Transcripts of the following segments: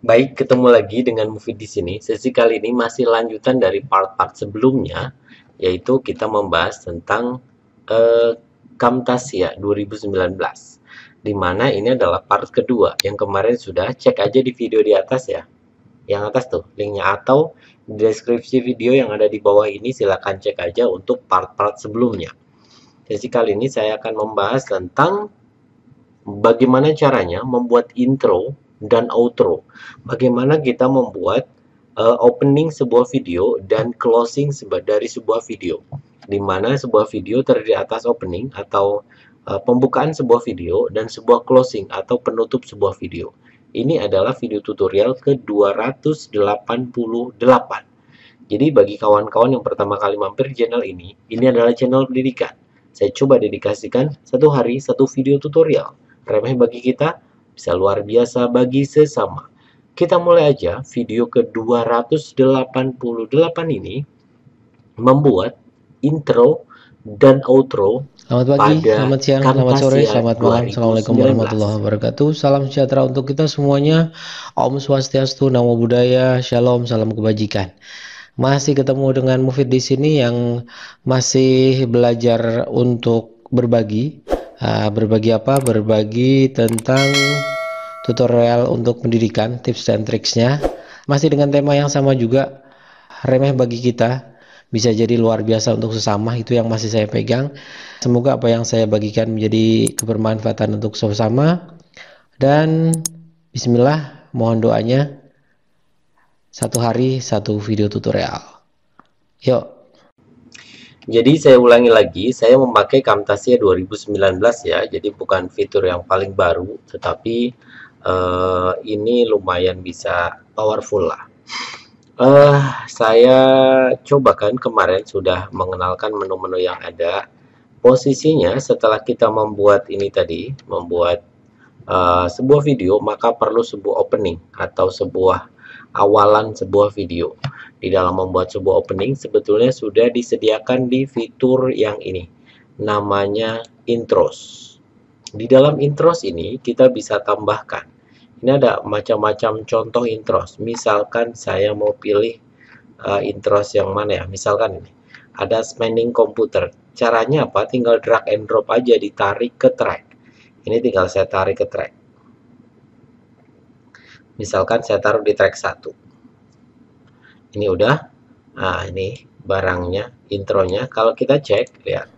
Baik, ketemu lagi dengan Mufid di sini. Sesi kali ini masih lanjutan dari part-part sebelumnya, yaitu kita membahas tentang eh, Camtasia 2019. Di mana ini adalah part kedua. Yang kemarin sudah cek aja di video di atas ya. Yang atas tuh linknya, atau di deskripsi video yang ada di bawah ini silahkan cek aja untuk part-part sebelumnya. Sesi kali ini saya akan membahas tentang bagaimana caranya membuat intro dan outro. Bagaimana kita membuat opening sebuah video dan closing dari sebuah video. Di mana sebuah video terdiri atas opening atau pembukaan sebuah video dan sebuah closing atau penutup sebuah video. Ini adalah video tutorial ke-288. Jadi bagi kawan-kawan yang pertama kali mampir di channel ini adalah channel pendidikan. Saya coba dedikasikan satu hari satu video tutorial. Remeh bagi kita, bisa luar biasa bagi sesama. Kita mulai aja video ke-288 ini membuat intro dan outro. Selamat pagi, selamat siang, selamat sore, selamat malam. Assalamualaikum warahmatullahi wabarakatuh. Salam sejahtera untuk kita semuanya. Om Swastiastu, Namo Buddhaya, Shalom, salam kebajikan. Masih ketemu dengan Mufid di sini yang masih belajar untuk berbagi. Berbagi apa? Berbagi tentang tutorial untuk pendidikan, tips dan triksnya. Masih dengan tema yang sama juga, remeh bagi kita, bisa jadi luar biasa untuk sesama. Itu yang masih saya pegang. Semoga apa yang saya bagikan menjadi kebermanfaatan untuk sesama. Dan bismillah, mohon doanya, satu hari satu video tutorial. Yuk. Jadi saya ulangi lagi, saya memakai Camtasia 2019 ya. Jadi bukan fitur yang paling baru, tetapi ini lumayan bisa powerful lah. Saya cobakan kemarin sudah mengenalkan menu-menu yang ada. Posisinya setelah kita membuat ini tadi, membuat sebuah video, maka perlu sebuah opening atau sebuah awalan sebuah video. Di dalam membuat sebuah opening sebetulnya sudah disediakan di fitur yang ini, namanya intros. Di dalam intros ini kita bisa tambahkan, ini ada macam-macam contoh intros. Misalkan saya mau pilih intros yang mana ya, misalkan ini ada spending komputer. Caranya apa? Tinggal drag and drop aja, ditarik ke track. Ini tinggal saya tarik ke track. Misalkan saya taruh di track 1. Ini udah. Nah, ini barangnya, intronya. Kalau kita cek, lihat.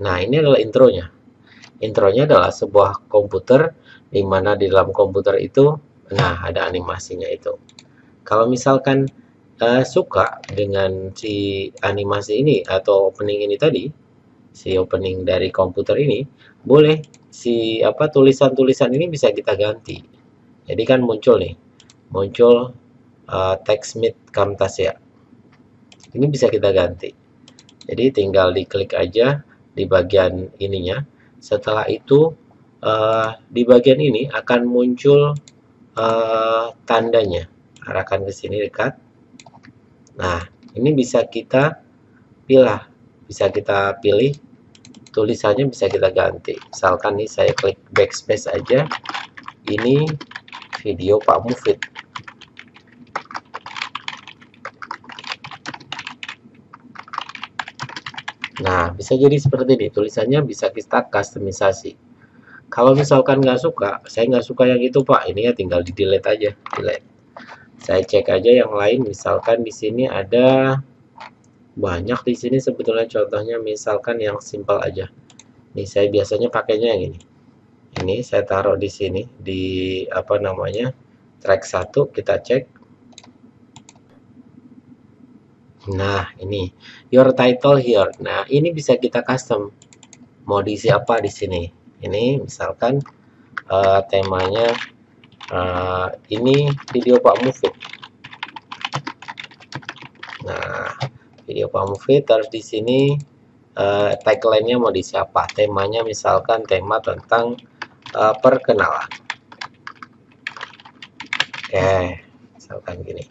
Nah, ini adalah intronya. Intronya adalah sebuah komputer, di mana di dalam komputer itu, nah, ada animasinya itu. Kalau misalkan suka dengan si animasi ini atau opening ini tadi, si opening dari komputer ini, boleh si tulisan-tulisan ini bisa kita ganti. Jadi kan muncul nih, muncul TextMate Camtasia. Ini bisa kita ganti. Jadi tinggal diklik aja di bagian ininya. Setelah itu di bagian ini akan muncul tandanya. Arahkan ke sini dekat. Nah, ini bisa kita pilih, tulisannya bisa kita ganti. Misalkan nih saya klik backspace aja, ini video Pak Mufid. Nah, bisa jadi seperti ini, tulisannya bisa kita customisasi. Kalau misalkan nggak suka, saya nggak suka yang itu Pak, ini ya tinggal di delete aja, delete. Saya cek aja yang lain, misalkan di sini ada banyak di sini sebetulnya contohnya, misalkan yang simpel aja. Nih saya biasanya pakainya yang ini. Ini saya taruh di sini di track 1, kita cek. Nah, ini your title here. Nah, ini bisa kita custom. Mau diisi apa di sini? Ini misalkan temanya ini video Pak Mufid. Nah, video Pak Mufid, terus di sini tagline-nya mau diisi apa? Temanya misalkan tema tentang perkenalan. Oke, misalkan gini.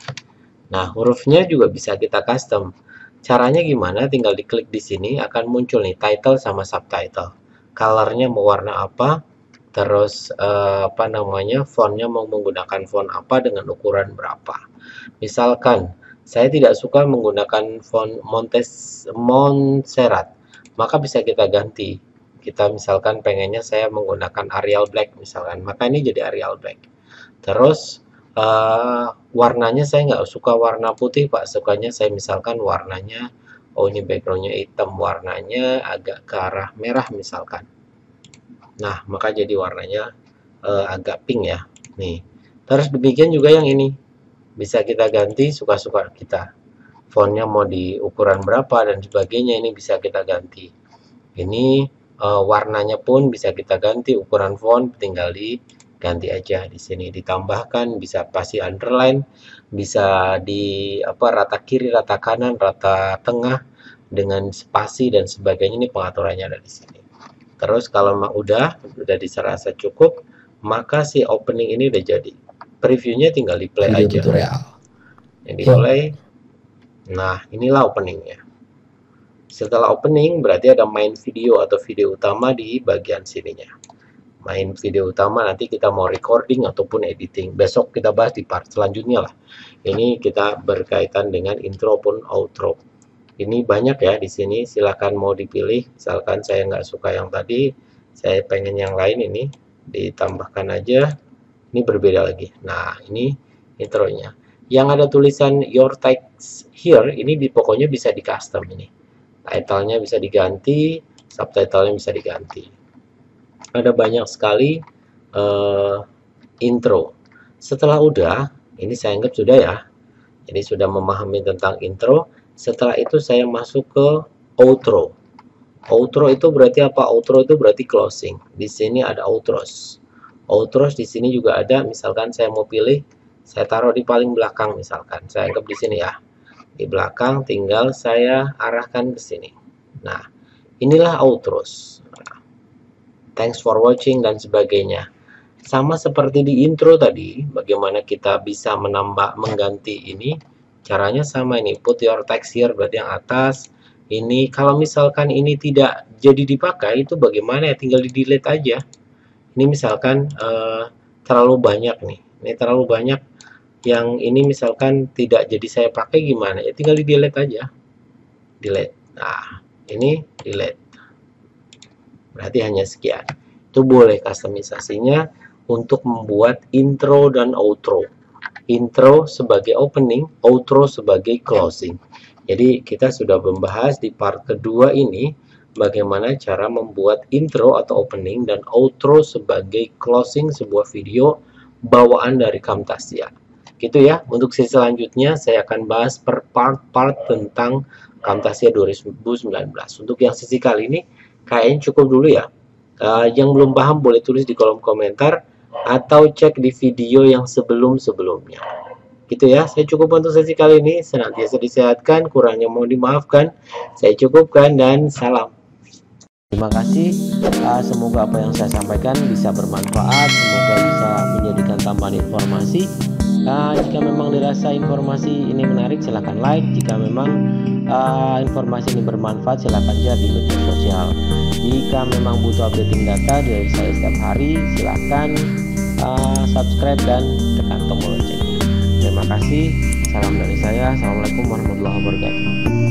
Nah, hurufnya juga bisa kita custom. Caranya gimana? Tinggal diklik di sini, akan muncul nih title sama subtitle. Colornya mau warna apa? terus fontnya mau menggunakan font apa dengan ukuran berapa. Misalkan saya tidak suka menggunakan font Montserrat, maka bisa kita ganti. Kita misalkan pengennya saya menggunakan Arial Black misalkan, maka ini jadi Arial Black. Terus warnanya saya nggak suka warna putih Pak, sukanya saya misalkan warnanya, oh ini backgroundnya hitam, warnanya agak ke arah merah misalkan. Nah, maka jadi warnanya agak pink ya. Nih. Terus demikian juga yang ini. Bisa kita ganti suka-suka kita. Fontnya mau di ukuran berapa dan sebagainya, ini bisa kita ganti. Ini warnanya pun bisa kita ganti, ukuran font tinggal diganti aja di sini, ditambahkan, bisa pasti underline, bisa di rata kiri, rata kanan, rata tengah dengan spasi dan sebagainya. Ini pengaturannya ada di sini. Terus kalau udah dirasa cukup, maka si opening ini udah jadi. Previewnya tinggal di play aja. Yang di play. Nah, inilah openingnya. Setelah opening berarti ada main video atau video utama di bagian sininya. Main video utama nanti kita mau recording ataupun editing. Besok kita bahas di part selanjutnya lah. Ini kita berkaitan dengan intro pun outro. Ini banyak ya di sini. Silakan mau dipilih. Misalkan saya nggak suka yang tadi, saya pengen yang lain, ini ditambahkan aja. Ini berbeda lagi. Nah, ini intronya. Yang ada tulisan your text here, ini pokoknya bisa di custom ini. Title-nya bisa diganti, subtitle-nya bisa diganti. Ada banyak sekali intro. Setelah udah, ini saya anggap sudah ya. Jadi sudah memahami tentang intro. Setelah itu saya masuk ke outro. Outro itu berarti apa? Outro itu berarti closing. Di sini ada outros. Outros di sini juga ada. Misalkan saya mau pilih, saya taruh di paling belakang misalkan. Saya anggap di sini ya. Di belakang tinggal saya arahkan ke sini. Nah, inilah outros. Thanks for watching dan sebagainya. Sama seperti di intro tadi, bagaimana kita bisa mengganti ini. Caranya sama ini, put your text here berarti yang atas. Ini kalau misalkan ini tidak jadi dipakai, itu bagaimana ya, tinggal di delete aja. Ini misalkan terlalu banyak nih, ini terlalu banyak, yang ini misalkan tidak jadi saya pakai gimana ya, tinggal di delete aja, delete. Nah, ini delete, berarti hanya sekian. Itu boleh customisasinya untuk membuat intro dan outro. Intro sebagai opening, outro sebagai closing. Jadi kita sudah membahas di part kedua ini bagaimana cara membuat intro atau opening dan outro sebagai closing sebuah video bawaan dari Camtasia. Gitu ya. Untuk sesi selanjutnya saya akan bahas per part-part tentang Camtasia 2019. Untuk yang sesi kali ini kayaknya cukup dulu ya. Yang belum paham boleh tulis di kolom komentar atau cek di video yang sebelum-sebelumnya. Gitu ya, saya cukup untuk sesi kali ini. Senantiasa disehatkan, kurangnya mohon dimaafkan. Saya cukupkan dan salam. Terima kasih, semoga apa yang saya sampaikan bisa bermanfaat, semoga bisa menjadikan tambahan informasi. Jika memang dirasa informasi ini menarik, silahkan like. Jika memang informasi ini bermanfaat, silahkan share di media sosial. Jika memang butuh updating data dari saya setiap hari, silahkan subscribe dan tekan tombol loncengnya. Terima kasih, salam dari saya. Assalamualaikum warahmatullahi wabarakatuh.